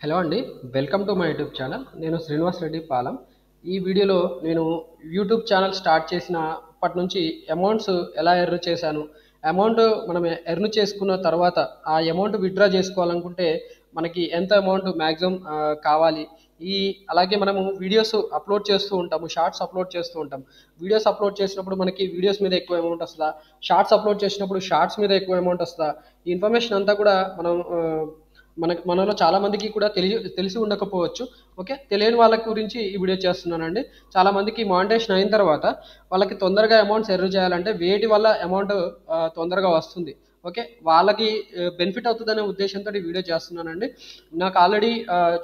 Hello అండి. Welcome to my YouTube channel. నేను శ్రీనివాస్ రెడ్డి పాలెం. ఈ వీడియోలో నేను యూట్యూబ్ ఛానల్ స్టార్ట్ చేసినప్పటి నుంచి అమౌంట్స్ ఎలా ఎర్న్ చేశాను, అమౌంట్ మనం ఎర్న్ చేసుకున్న తర్వాత ఆ అమౌంట్ విత్‌డ్రా చేసుకోవాలనుకుంటే మనకి ఎంత అమౌంట్ మాక్సిమం కావాలి. అలాగే మనము వీడియోస్ అప్‌లోడ్ చేస్తూ ఉంటాము. షార్ట్స్ అప్‌లోడ్ చేస్తూ ఉంటాం. వీడియోస్ అప్‌లోడ్ చేసినప్పుడు మనకి వీడియోస్ మీద ఎక్కువ అమౌంట్ వస్తదా? షార్ట్స్ అప్‌లోడ్ చేసినప్పుడు షార్ట్స్ మీద ఎక్కువ అమౌంట్ వస్తదా? ఈ ఇన్ఫర్మేషన్ అంతా కూడా మనం మనలో చాలా మందికి కూడా తెలిసి ఉండకపోవచ్చు. ఓకే. తెలియని వాళ్ళ గురించి ఈ వీడియో చేస్తున్నానండి. చాలా మందికి మానిటైజేషన్ అయిన తర్వాత వాళ్ళకి తొందరగా అమౌంట్స్ ఎర్న్ చేయాలంటే వేటి వల్ల అమౌంట్ తొందరగా వస్తుంది. ఓకే. వాళ్ళకి బెనిఫిట్ అవుతదనే ఉద్దేశ్యంతోటి ఈ వీడియో చేస్తున్నానండి. నాకు ఆల్రెడీ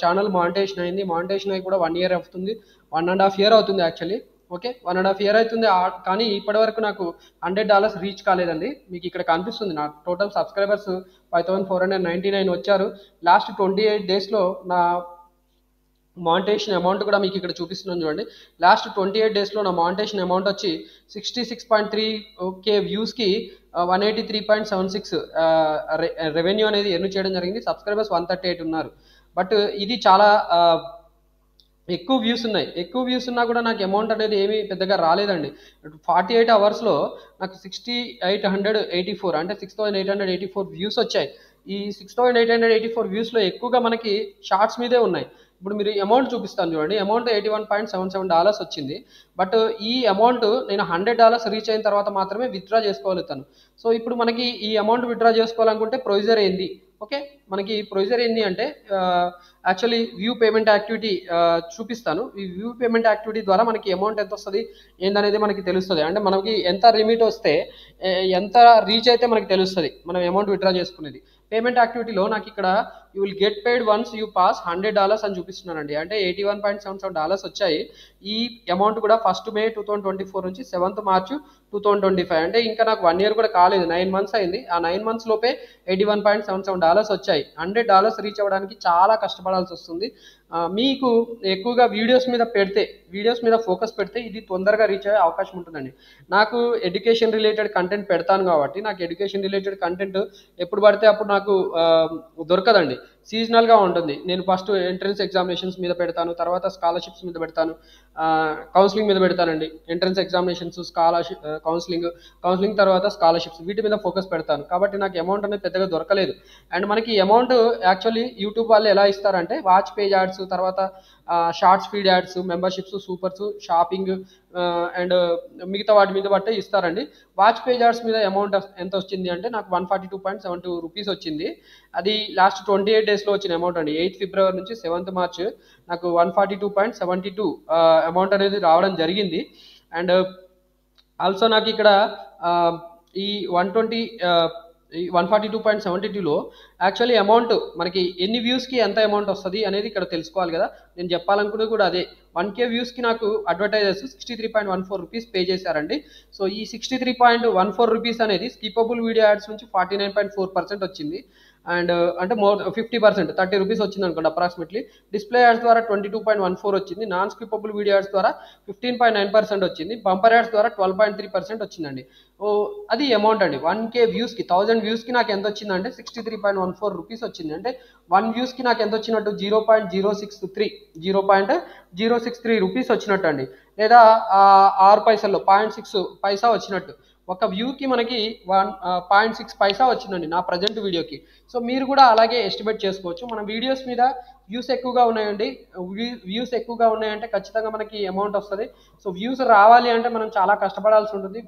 ఛానల్ మానిటైజేషన్ అయింది. మానిటైజేషన్ అయ్యి కూడా 1 ఇయర్ అవుతుంది. 1 ½ ఇయర్ అవుతుంది యాక్చువల్లీ. ఓకే. 1 ½ ఇయర్ అవుతుంది. కానీ ఇప్పటివరకు నాకు $100 రీచ్ కాలేదండి. మీకు ఇక్కడ కనిపిస్తుంది నా టోటల్ సబ్స్క్రైబర్స్ 5499 వచ్చారు. లాస్ట్ 28 డేస్‌లో నా మానిటైజేషన్ అమౌంట్ కూడా మీకు ఇక్కడ చూపిస్తున్నాను చూడండి. లాస్ట్ 28 డేస్‌లో నా మానిటైజేషన్ అమౌంట్ వచ్చి 66.3K వ్యూస్‌కి 183.76 రెవెన్యూ అనేది ఎర్న్ చేయడం జరిగింది. సబ్స్క్రైబర్స్ 138 ఉన్నారు. బట్ ఇది చాలా ఎక్కువ వ్యూస్ ఉన్నాయి. ఎక్కువ వ్యూస్ ఉన్నా కూడా నాకు అమౌంట్ అనేది ఏమీ పెద్దగా రాలేదండి. 48 అవర్స్‌లో నాకు 6884 అంటే 6884 వ్యూస్ వచ్చాయి. ఈ 6884 వ్యూస్‌లో ఎక్కువగా మనకి షార్ట్స్ మీదే ఉన్నాయి. ఇప్పుడు మీరు అమౌంట్ చూపిస్తాను చూడండి. అమౌంట్ $81.77 వచ్చింది. బట్ ఈ అమౌంట్ నేను $100 రీచ్ అయిన తర్వాత మాత్రమే విత్‌డ్రా చేసుకోగలుగుతాను. సో ఇప్పుడు మనకి ఈ అమౌంట్ విత్‌డ్రా చేసుకోవాలనుకుంటే ప్రొసీజర్ ఏంది? ఓకే. మనకి ప్రొసీజర్ ఏంది అంటే యాక్చువల్లీ వ్యూ పేమెంట్ యాక్టివిటీ చూపిస్తాను. ఈ వ్యూ పేమెంట్ యాక్టివిటీ ద్వారా మనకి అమౌంట్ ఎంత వస్తది ఏందనేది మనకి తెలుస్తది. అంటే మనకి ఎంత లిమిట్ వస్తే ఎంత రీచ్ అయితే మనకి తెలుస్తది. మనం అమౌంట్ విత్‌డ్రా చేసుకునేది. పేమెంట్ యాక్టివిటీలో నాకు ఇక్కడ you will get paid once you pass $100 అని చూపిస్తున్నానండి. అంటే $81.77 వచ్చాయి. ఈ అమౌంట్ కూడా 1 మే 2024 నుంచి 7 మార్చ్ 2025 అంటే ఇంకా నాకు 1 ఇయర్ కూడా కాలేదు. 9 మంత్స్ అయింది. ఆ 9 మంత్స్ లోపే $81.77 వచ్చాయి. $100 రీచ్ అవ్వడానికి చాలా కష్టపడాల్సి వస్తుంది. మీకు ఎక్కువగా వీడియోస్ మీద ఫోకస్ పెడితే ఇది తొందరగా రీచ్ అయ్యే అవకాశం ఉంటుందండి. నాకు ఎడ్యుకేషన్ రిలేటెడ్ కంటెంట్ పెడతాను కాబట్టి నాకు ఎడ్యుకేషన్ రిలేటెడ్ కంటెంట్ ఎప్పుడు పడితే అప్పుడు నాకు దొరకదండి. సీజనల్‌గా ఉంటుంది. నేను ఫస్ట్ ఎంట్రన్స్ ఎగ్జామినేషన్స్ మీద పెడతాను. తర్వాత స్కాలర్‌షిప్స్ మీద పెడతాను. కౌన్సెలింగ్ మీద పెడతానండి. ఎంట్రన్స్ ఎగ్జామినేషన్స్, కౌన్సెలింగ్ తర్వాత స్కాలర్‌షిప్స్ వీటి మీద ఫోకస్ పెడతాను. కాబట్టి నాకు అమౌంట్ అనేది పెద్దగా దొరకలేదు. అండ్ మనకి అమౌంట్ యాక్చువల్లీ యూట్యూబ్ వాళ్ళు ఎలా ఇస్తారంటే వాచ్ పేజ్ యాడ్స్, తర్వాత shorts feed ads, memberships, supers, shopping and మిగతా వాటి మీద బట్టే ఇస్తారండి. వాచ్ పేజ్ యాడ్స్ మీద అమౌంట్ ఎంత వచ్చింది అంటే నాకు ₹142.72 వచ్చింది. అది లాస్ట్ 28 డేస్‌లో వచ్చిన అమౌంట్ అండి. 8 ఫిబ్రవరి నుంచి 7 మార్చ్ నాకు 142.72 అమౌంట్ అనేది రావడం జరిగింది. అండ్ ఆల్సో నాకు ఇక్కడ ఈ 142.72లో యాక్చువల్లీ అమౌంట్ మనకి ఎన్ని వ్యూస్‌కి ఎంత అమౌంట్ వస్తది అనేది ఇక్కడ తెలుసుకోవాలి కదా! నేను చెప్పాలనుకున్నది కూడా అదే. 1K వ్యూస్‌కి నాకు అడ్వర్టైజర్స్ ₹63.14 పే చేశారండి. సో ఈ ₹63.14 అనేది స్కిప్పబుల్ వీడియో యాడ్స్ నుంచి 49.4% వచ్చింది. అండ్ అంటే మోర్ 50% ₹30 వచ్చిందనుకోండి అప్రాక్సిమేట్‌లీ. డిస్‌ప్లే యాడ్స్ ద్వారా 22.14 వచ్చింది. నాన్ స్కిప్పబుల్ వీడియో యాడ్స్ ద్వారా 15.9% వచ్చింది. బంపర్ యాడ్స్ ద్వారా 12.3% వచ్చిందండి. అది అమౌంట్ అండి. 1K వ్యూస్‌కి 1000 వ్యూస్‌కి నాకు ఎంత వచ్చిందంటే ₹63.14 వచ్చింది. అంటే 1 వ్యూస్‌కి నాకు ఎంత వచ్చినట్టు 0.063 రూపీస్ వచ్చినట్టండి. లేదా 6 పైసల్లో 0.6 పైసా వచ్చినట్టు. ఒక వ్యూకి మనకి 0.6 పైసా వచ్చిందండి నా ప్రెజెంట్ వీడియోకి. సో మీరు కూడా అలాగే ఎస్టిమేట్ చేసుకోవచ్చు. మన వీడియోస్ మీద వ్యూస్ ఎక్కువగా ఉన్నాయండి. వ్యూస్ ఎక్కువగా ఉన్నాయంటే ఖచ్చితంగా మనకి అమౌంట్ వస్తది. సో వ్యూస్ రావాలి అంటే మనం చాలా కష్టపడాల్సి ఉంటుంది.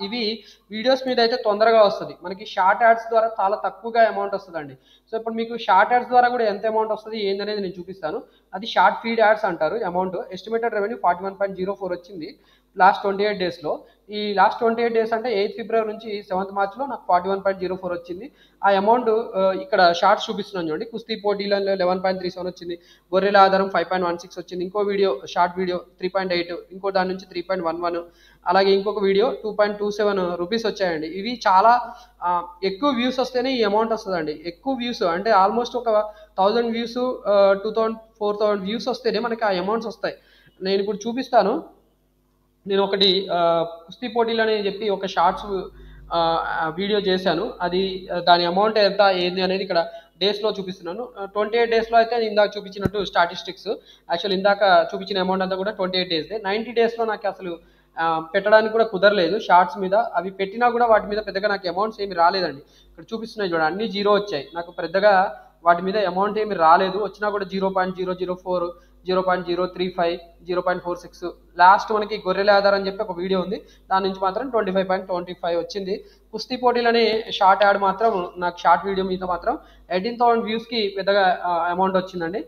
ఇవి వీడియోస్ మీద అయితే తొందరగా వస్తది. మనకి షార్ట్ యాడ్స్ ద్వారా చాలా తక్కువగా అమౌంట్ వస్తదండి. సో ఇప్పుడు మీకు షార్ట్ యాడ్స్ ద్వారా కూడా ఎంత అమౌంట్ వస్తది ఏందనేది నేను చూపిస్తాను. అది షార్ట్ ఫీడ్ యాడ్స్ అంటారు అమౌంట్. ఎస్టిమేటెడ్ రెవెన్యూ 41.04 వచ్చింది లాస్ట్ 28 డేస్‌లో. ఈ లాస్ట్ 28 డేస్ అంటే 8 ఫిబ్రవరి నుంచి 7 మార్చ్‌లో నాకు 41.04 వచ్చింది. ఆ అమౌంట్ ఇక్కడ షార్ట్స్ చూపిస్తున్నాను చూడండి. కుస్తీ పోటీలలో 11.37 వచ్చింది. గొర్రెల ఆధారం 5.16 వచ్చింది. ఇంకో వీడియో షార్ట్ వీడియో 3.8, ఇంకో దాని నుంచి 3.11, అలాగే ఇంకొక వీడియో ₹2.27 వచ్చాయండి. ఇవి చాలా ఎక్కువ వ్యూస్ వస్తేనే ఈ అమౌంట్ వస్తదండి. ఎక్కువ వ్యూస్ అంటే ఆల్మోస్ట్ ఒక 1000 వ్యూస్ 2000, 4000 వ్యూస్ వస్తేనే మనకి ఆ అమౌంట్స్ వస్తాయి. నేను ఇప్పుడు చూపిస్తాను. నేను ఒకటి కుస్తీ పోటీలని చెప్పి ఒక షార్ట్స్ వీడియో చేశాను. అది దాని అమౌంట్ ఎంత ఏంది అనేది ఇక్కడ డేస్లో చూపిస్తున్నాను. 28 డేస్లో అయితే ఇందాక చూపించినట్టు స్టాటిస్టిక్స్ యాక్చువల్ ఇందాక చూపించిన అమౌంట్ అంతా కూడా 28 డేస్దే. 90 డేస్లో నాకు అసలు పెట్టడానికి కూడా కుదరలేదు షార్ట్స్ మీద. అవి పెట్టినా కూడా వాటి మీద పెద్దగా నాకు అమౌంట్స్ ఏమి రాలేదండి. ఇక్కడ చూపిస్తున్నాయి చూడండి, అన్ని జీరో వచ్చాయి. నాకు పెద్దగా వాటి మీద అమౌంట్ ఏమి రాలేదు. వచ్చినా కూడా 0.004, 0.035, 0.46. లాస్ట్ మనకి గొర్రెల ఆధార్ అని చెప్పి ఒక వీడియో ఉంది, దాని నుంచి మాత్రం 25.25 వచ్చింది. కుస్తీ పోటీలని షార్ట్ యాడ్ మాత్రం నాకు షార్ట్ వీడియో మీద మాత్రం 18,000 వ్యూస్కి పెద్దగా అమౌంట్ వచ్చిందండి.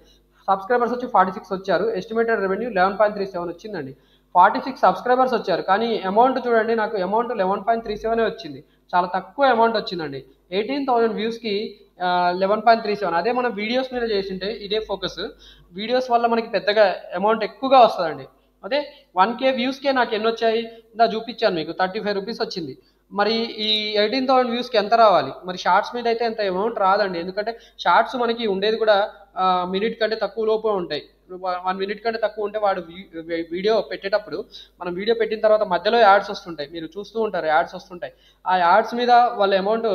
సబ్స్క్రైబర్స్ వచ్చి 46 వచ్చారు. ఎస్టిమేటెడ్ రెవెన్యూ 11.37 వచ్చిందండి. 46 సబ్స్క్రైబర్స్ వచ్చారు, కానీ అమౌంట్ చూడండి, నాకు అమౌంట్ 11.37 వచ్చింది. చాలా తక్కువ అమౌంట్ వచ్చిందండి. 18,000 వ్యూస్కి 11.37. అదే మనం వీడియోస్ మీద చేసింటే ఇదే ఫోకస్, వీడియోస్ వల్ల మనకి పెద్దగా అమౌంట్ ఎక్కువగా వస్తుందండి. అదే 1K వ్యూస్కే నాకు ఎన్ని వచ్చాయి ఇందా చూపించాను మీకు, 35 రూపీస్ వచ్చింది. మరి ఈ 18,000 వ్యూస్కి ఎంత రావాలి? మరి షార్ట్స్ మీద అయితే ఎంత అమౌంట్ రాదండి. ఎందుకంటే షార్ట్స్ మనకి ఉండేది కూడా మినిట్ కంటే తక్కువ లోపే ఉంటాయి. 1 మినిట్ కంటే తక్కువ ఉంటే వాడు వీడియో పెట్టేటప్పుడు, మనం వీడియో పెట్టిన తర్వాత మధ్యలో యాడ్స్ వస్తుంటాయి, మీరు చూస్తూ ఉంటారు యాడ్స్ వస్తుంటాయి. ఆ యాడ్స్ మీద వాళ్ళ అమౌంట్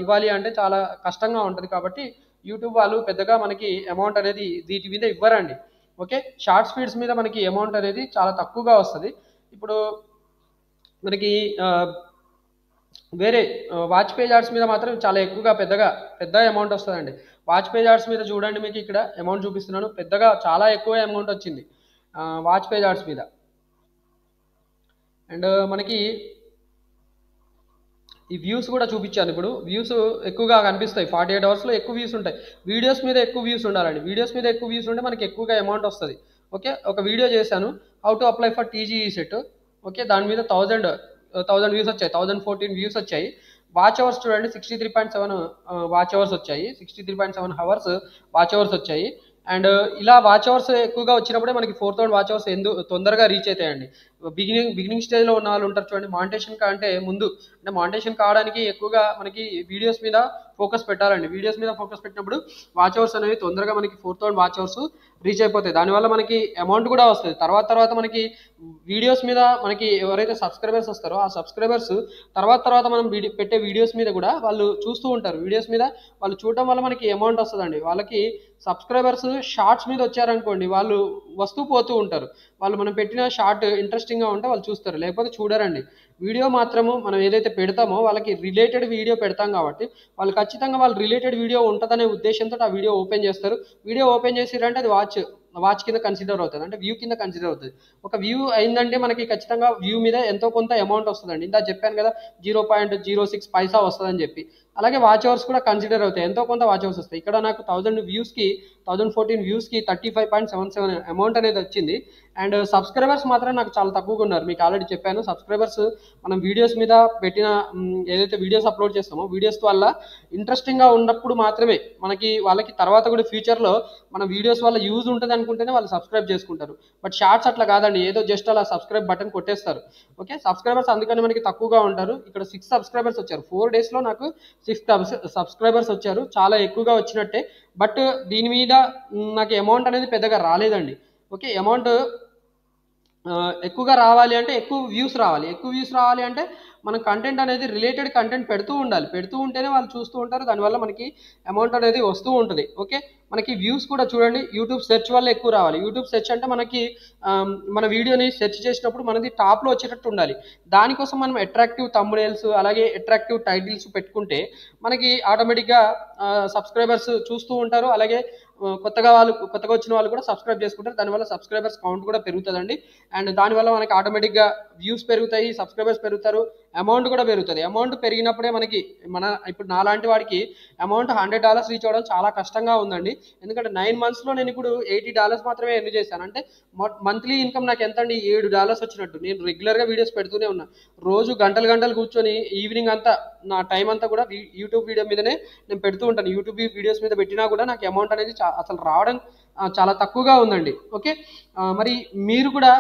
ఇవ్వాలి అంటే చాలా కష్టంగా ఉంటుంది. కాబట్టి యూట్యూబ్ వాళ్ళు పెద్దగా మనకి అమౌంట్ అనేది వీటి మీద ఇవ్వరండి. ఓకే, షార్ట్ స్పీడ్స్ మీద మనకి అమౌంట్ అనేది చాలా తక్కువగా వస్తుంది. ఇప్పుడు మనకి వేరే వాచ్ పేజ్ యాడ్స్ మీద మాత్రం చాలా ఎక్కువగా పెద్ద అమౌంట్ వస్తుందండి. వాచ్ పేజ్ యాడ్స్ మీద చూడండి, మీకు ఇక్కడ అమౌంట్ చూపిస్తున్నాను, పెద్దగా చాలా ఎక్కువ అమౌంట్ వచ్చింది వాచ్ పేజ్ యాడ్స్ మీద. అండ్ మనకి ఈ వ్యూస్ కూడా చూపించాను. ఇప్పుడు వ్యూస్ ఎక్కువగా కనిపిస్తాయి, 48 అవర్స్లో ఎక్కువ వ్యూస్ ఉంటాయి. వీడియోస్ మీద ఎక్కువ వ్యూస్ ఉండాలండి. వీడియోస్ మీద ఎక్కువ వ్యూస్ ఉంటే మనకి ఎక్కువగా అమౌంట్ వస్తుంది. ఓకే, ఒక వీడియో చేశాను, how to apply for TGE set. Okay, దాని మీద 1000 వ్యూస్ వచ్చాయి, 1014 వ్యూస్ వచ్చాయి. వాచ్ అవర్స్ చూడండి, 63.7 వాచ్ అవర్స్ వచ్చాయి, 63.7 అవర్స్ వాచ్ అవర్స్ వచ్చాయి. అండ్ ఇలా వాచ్ అవర్స్ ఎక్కువగా వచ్చినప్పుడే మనకి 4000 వాచ్ అవర్స్ తొందరగా రీచ్ అవుతాయండి. బిగినింగ్ స్టేజ్లో ఉన్న వాళ్ళు ఉంటారు చూడండి, మానిటేషన్ కంటే ముందు, అంటే మానిటేషన్ కావడానికి ఎక్కువగా మనకి వీడియోస్ మీద ఫోకస్ పెట్టాలండి. వీడియోస్ మీద ఫోకస్ పెట్టినప్పుడు వాచ్ అవర్స్ అనేవి తొందరగా మనకి 4000 వాచ్ అవర్స్ రీచ్ అయిపోతాయి. దానివల్ల మనకి అమౌంట్ కూడా వస్తుంది. తర్వాత మనకి వీడియోస్ మీద మనకి ఎవరైతే సబ్స్క్రైబర్స్ వస్తారో ఆ సబ్స్క్రైబర్స్ తర్వాత మనం పెట్టే వీడియోస్ మీద కూడా వాళ్ళు చూస్తూ ఉంటారు. వీడియోస్ మీద వాళ్ళు చూడటం వల్ల మనకి అమౌంట్ వస్తుందండి. వాళ్ళకి సబ్స్క్రైబర్స్ షార్ట్స్ మీద వచ్చారనుకోండి, వాళ్ళు వస్తూ పోతూ ఉంటారు. వాళ్ళు మనం పెట్టిన షార్ట్ ఇంట్రెస్టింగ్గా ఉంటే వాళ్ళు చూస్తారు, లేకపోతే చూడరండి. వీడియో మాత్రము మనం ఏదైతే పెడతామో వాళ్ళకి రిలేటెడ్ వీడియో పెడతాం కాబట్టి వాళ్ళు ఖచ్చితంగా వాళ్ళు రిలేటెడ్ వీడియో ఉంటుందనే ఉద్దేశంతో ఆ వీడియో ఓపెన్ చేస్తారు. వీడియో ఓపెన్ చేసిరంటే అది వాచ్ కింద కన్సిడర్ అవుతుంది, అంటే వ్యూ కింద కన్సిడర్ అవుతుంది. ఒక వ్యూ అయిందంటే మనకి ఖచ్చితంగా వ్యూ మీద ఎంతో కొంత అమౌంట్ వస్తుందండి. ఇందా చెప్పాను కదా 0.06 పైసా వస్తుందని చెప్పి. అలాగే వాచ్ అవర్స్ కూడా కన్సిడర్ అవుతాయి, ఎంతో కొంత వాచ్ అవర్స్ వస్తాయి. ఇక్కడ నాకు 1000 వ్యూస్కి 1014 వ్యూస్కి 35.77 అమౌంట్ అనేది వచ్చింది. అండ్ సబ్స్క్రైబర్స్ మాత్రం నాకు చాలా తక్కువగా ఉన్నారు. మీకు ఆల్రెడీ చెప్పాను, సబ్స్క్రైబర్స్ మనం వీడియోస్ మీద పెట్టిన ఏదైతే వీడియోస్ అప్లోడ్ చేస్తామో వీడియోస్ వల్ల ఇంట్రెస్టింగ్గా ఉన్నప్పుడు మాత్రమే వాళ్ళకి తర్వాత కూడా ఫ్యూచర్లో మన వీడియోస్ వల్ల యూజ్ ఉంటుంది అనుకుంటేనే వాళ్ళు సబ్స్క్రైబ్ చేసుకుంటారు. బట్ షార్ట్స్ అట్లా కాదండి, ఏదో జస్ట్ అలా సబ్స్క్రైబ్ బటన్ కొట్టేస్తారు. ఓకే, సబ్స్క్రైబర్స్ అందుకని మనకి తక్కువగా ఉంటారు. ఇక్కడ 6 సబ్స్క్రైబర్స్ వచ్చారు, 4 డేస్లో నాకు 6 సబ్స్క్రైబర్స్ వచ్చారు, చాలా ఎక్కువగా వచ్చినట్టే. బట్ దీని మీద నాకు అమౌంట్ అనేది పెద్దగా రాలేదండి. ఓకే, అమౌంట్ ఎక్కువగా రావాలి అంటే ఎక్కువ వ్యూస్ రావాలి అంటే మన కంటెంట్ అనేది రిలేటెడ్ కంటెంట్ పెడుతూ ఉండాలి. పెడుతూ ఉంటేనే వాళ్ళు చూస్తూ ఉంటారు, దానివల్ల మనకి అమౌంట్ అనేది వస్తూ ఉంటుంది. ఓకే, మనకి వ్యూస్ కూడా చూడండి, యూట్యూబ్ సెర్చ్ వల్ల ఎక్కువ రావాలి. యూట్యూబ్ సెర్చ్ అంటే మనకి మన వీడియోని సెర్చ్ చేసినప్పుడు మనది టాప్లో వచ్చేటట్టు ఉండాలి. దానికోసం మనం అట్రాక్టివ్ థంబ్నెయిల్స్ అలాగే అట్రాక్టివ్ టైటిల్స్ పెట్టుకుంటే మనకి ఆటోమేటిక్గా సబ్స్క్రైబర్స్ చూస్తూ ఉంటారు. అలాగే కొత్తగా వచ్చిన వాళ్ళు కూడా సబ్స్క్రైబ్ చేసుకుంటారు. దానివల్ల సబ్స్క్రైబర్స్ కౌంట్ కూడా పెరుగుతుందండి. అండ్ దానివల్ల మనకి ఆటోమేటిక్గా వ్యూస్ పెరుగుతాయి, సబ్స్క్రైబర్స్ పెరుగుతారు, అమౌంట్ కూడా పెరుగుతుంది. అమౌంట్ పెరిగినప్పుడే ఇప్పుడు నాలాంటి వాడికి అమౌంట్ $100 రీచ్ అవ్వడం చాలా కష్టంగా ఉందండి. ఎందుకంటే 9 monthsలో నేను ఇప్పుడు $80 మాత్రమే ఎర్న్ చేశాను. అంటే మంత్లీ ఇన్కమ్ నాకు ఎంత అండి, $7 వచ్చినట్టు. నేను రెగ్యులర్గా వీడియోస్ పెడుతూనే ఉన్నా, రోజు గంటలు కూర్చొని ఈవినింగ్ అంతా నా టైం అంతా కూడా యూట్యూబ్ వీడియో మీదనే నేను పెడుతూ ఉంటాను. యూట్యూబ్ వీడియోస్ మీద పెట్టినా కూడా నాకు అమౌంట్ అనేది అసలు రావడం చాలా తక్కువగా ఉందండి. ఓకే, మరి మీరు కూడా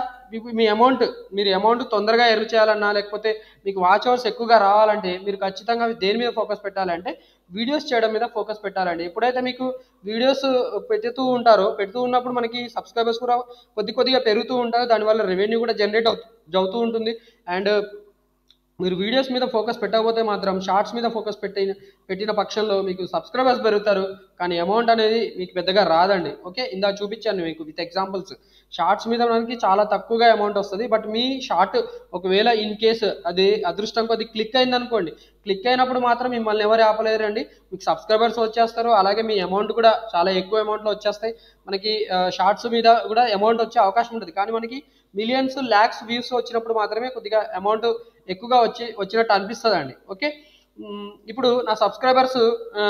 మీరు అమౌంట్ తొందరగా ఎర్న్ చేయాలన్నా, లేకపోతే మీకు వాచ్ అవర్స్ ఎక్కువగా రావాలంటే మీరు ఖచ్చితంగా దేని మీద ఫోకస్ పెట్టాలంటే వీడియోస్ చేయడం మీద ఫోకస్ పెట్టాలండి. ఎప్పుడైతే మీకు వీడియోస్ పెడుతూ ఉన్నప్పుడు మనకి సబ్స్క్రైబర్స్ కూడా కొద్దిగా పెరుగుతూ ఉంటారు. దానివల్ల రెవెన్యూ కూడా జనరేట్ అవుతూ ఉంటుంది. అండ్ మీరు వీడియోస్ మీద ఫోకస్ పెట్టకపోతే మాత్రం షార్ట్స్ మీద ఫోకస్ పెట్టిన పక్షంలో మీకు సబ్స్క్రైబర్స్ పెరుగుతారు, కానీ అమౌంట్ అనేది మీకు పెద్దగా రాదండి. ఓకే, ఇందా చూపించాను మీకు విత్ ఎగ్జాంపుల్స్. షార్ట్స్ మీద మనకి చాలా తక్కువగా అమౌంట్ వస్తుంది. బట్ మీ షార్ట్ ఒకవేళ ఇన్ కేసు అది అదృష్టం కొద్ది క్లిక్ అయింది అనుకోండి, క్లిక్ అయినప్పుడు మాత్రం మిమ్మల్ని ఎవరు ఆపలేరండి. మీకు సబ్స్క్రైబర్స్ వచ్చేస్తారు, అలాగే మీ అమౌంట్ కూడా చాలా ఎక్కువ అమౌంట్లో వచ్చేస్తాయి. మనకి షార్ట్స్ మీద కూడా అమౌంట్ వచ్చే అవకాశం ఉంటుంది, కానీ మనకి మిలియన్స్ ల్యాక్స్ వ్యూస్ వచ్చినప్పుడు మాత్రమే కొద్దిగా అమౌంట్ ఎక్కువగా వచ్చినట్టు అనిపిస్తుంది అండి. ఓకే, ఇప్పుడు నా సబ్స్క్రైబర్స్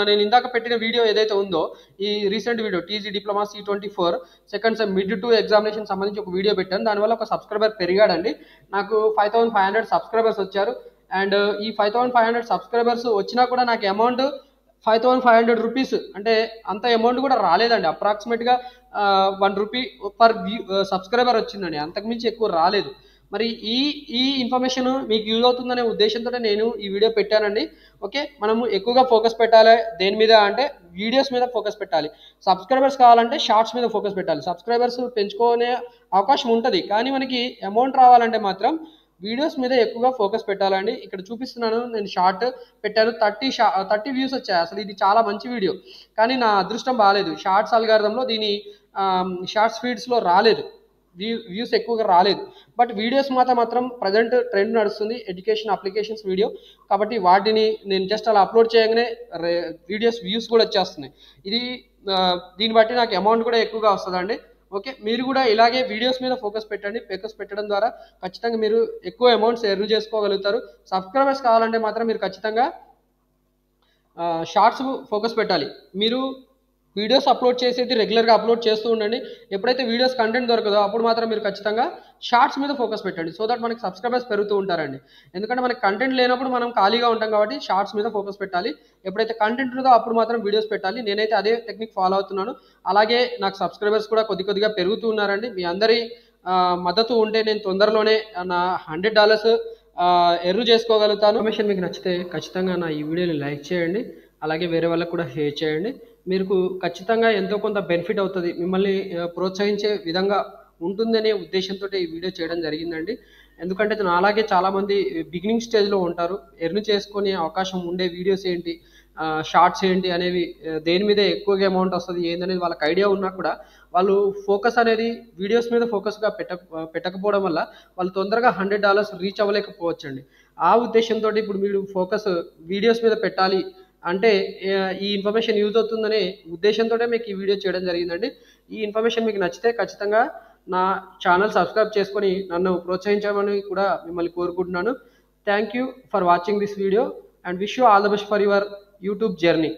నేను ఇందాక పెట్టిన వీడియో ఏదైతే ఉందో, ఈ recent video TG diploma C24 second sem mid 2 examination సంబంధించి ఒక వీడియో పెట్టాను. దానివల్ల ఒక సబ్స్క్రైబర్ పెరిగాడండి. నాకు 5500 సబ్స్క్రైబర్స్ వచ్చారు. అండ్ ఈ 5500 సబ్స్క్రైబర్స్ వచ్చినా కూడా నాకు అమౌంట్ 5500 రూపీస్, అంటే అంత అమౌంట్ కూడా రాలేదండి. అప్రాక్సిమేట్గా 1 రూపీ పర్ సబ్స్క్రైబర్ వచ్చిందండి, అంతకుమించి ఎక్కువ రాలేదు. మరి ఈ ఇన్ఫర్మేషన్ మీకు యూజ్ అవుతుందనే ఉద్దేశంతో నేను ఈ వీడియో పెట్టానండి. ఓకే, మనము ఎక్కువగా ఫోకస్ పెట్టాలి దేని మీద అంటే వీడియోస్ మీద ఫోకస్ పెట్టాలి. సబ్స్క్రైబర్స్ కావాలంటే షార్ట్స్ మీద ఫోకస్ పెట్టాలి. సబ్స్క్రైబర్స్ పెంచుకునే అవకాశం ఉంటుంది, కానీ మనకి అమౌంట్ రావాలంటే మాత్రం వీడియోస్ మీద ఎక్కువగా ఫోకస్ పెట్టాలండి. ఇక్కడ చూపిస్తున్నాను, నేను షార్ట్ పెట్టాను, 30 వ్యూస్ వచ్చాయి. అసలు ఇది చాలా మంచి వీడియో, కానీ నా అదృష్టం బాగాలేదు. షార్ట్స్ అల్గారిథంలో దీని షార్ట్స్ ఫీడ్స్లో రాలేదు, వ్యూస్ ఎక్కువగా రాలేదు. బట్ వీడియోస్ మాత్రం ప్రజెంట్ ట్రెండ్ నడుస్తుంది, ఎడ్యుకేషన్ అప్లికేషన్స్ వీడియో, కాబట్టి వాటిని నేను జస్ట్ అలా అప్లోడ్ చేయగానే వీడియోస్ వ్యూస్ కూడా వచ్చేస్తున్నాయి. ఇది దీన్ని బట్టి నాకు అమౌంట్ కూడా ఎక్కువగా వస్తుందండి. ఓకే, మీరు కూడా ఇలాగే వీడియోస్ మీద ఫోకస్ పెట్టండి. ఫోకస్ పెట్టడం ద్వారా ఖచ్చితంగా మీరు ఎక్కువ అమౌంట్స్ ఎర్న్ చేసుకోగలుగుతారు. సబ్స్క్రైబర్స్ కావాలంటే మాత్రం మీరు ఖచ్చితంగా షార్ట్స్ ఫోకస్ పెట్టాలి. మీరు వీడియోస్ అప్లోడ్ చేసేది రెగ్యులర్గా అప్లోడ్ చేస్తూ ఉండండి. ఎప్పుడైతే వీడియోస్ కంటెంట్ దొరకదో అప్పుడు మాత్రం మీరు ఖచ్చితంగా షార్ట్స్ మీద ఫోకస్ పెట్టండి, సో దట్ మనకి సబ్స్క్రైబర్స్ పెరుగుతూ ఉంటారండి. ఎందుకంటే మనకి కంటెంట్ లేనప్పుడు మనం ఖాళీగా ఉంటాం, కాబట్టి షార్ట్స్ మీద ఫోకస్ పెట్టాలి. ఎప్పుడైతే కంటెంట్ ఉందో అప్పుడు మాత్రం వీడియోస్ పెట్టాలి. నేనైతే అదే టెక్నిక్ ఫాలో అవుతున్నాను. అలాగే నాకు సబ్స్క్రైబర్స్ కూడా కొద్దిగా పెరుగుతూ ఉన్నారండి. మీ అందరి మద్దతు ఉంటే నేను తొందరలోనే నా $100 ఎర్న్ చేసుకోగలుగుతాను. ఇన్ఫర్మేషన్ మీకు నచ్చితే ఖచ్చితంగా నా ఈ వీడియోని లైక్ చేయండి, అలాగే వేరే వాళ్ళకు కూడా షేర్ చేయండి. మీకు ఖచ్చితంగా ఎంతో కొంత బెనిఫిట్ అవుతుంది, మిమ్మల్ని ప్రోత్సహించే విధంగా ఉంటుందనే ఉద్దేశంతో ఈ వీడియో చేయడం జరిగిందండి. ఎందుకంటే అలాగే చాలామంది బిగినింగ్ స్టేజ్లో ఉంటారు. ఎర్న్ చేసుకునే అవకాశం ఉండే వీడియోస్ ఏంటి, షార్ట్స్ ఏంటి అనేవి, దేని మీద ఎక్కువగా అమౌంట్ వస్తుంది ఏందనేది వాళ్ళకి ఐడియా ఉన్నా కూడా వాళ్ళు ఫోకస్ అనేది వీడియోస్ మీద ఫోకస్గా పెట్టకపోవడం వల్ల వాళ్ళు తొందరగా $100 రీచ్ అవ్వలేకపోవచ్చండి. ఆ ఉద్దేశంతో ఇప్పుడు మీరు ఫోకస్ వీడియోస్ మీద పెట్టాలి అంటే ఈ ఇన్ఫర్మేషన్ యూజ్ అవుతుందనే ఉద్దేశంతో మీకు ఈ వీడియో చేయడం జరిగిందండి. ఈ ఇన్ఫర్మేషన్ మీకు నచ్చితే ఖచ్చితంగా నా ఛానల్ సబ్స్క్రైబ్ చేసుకొని నన్ను ప్రోత్సహించమని కూడా మిమ్మల్ని కోరుకుంటున్నాను. Thank you for watching this video and wish you all the best for your YouTube journey.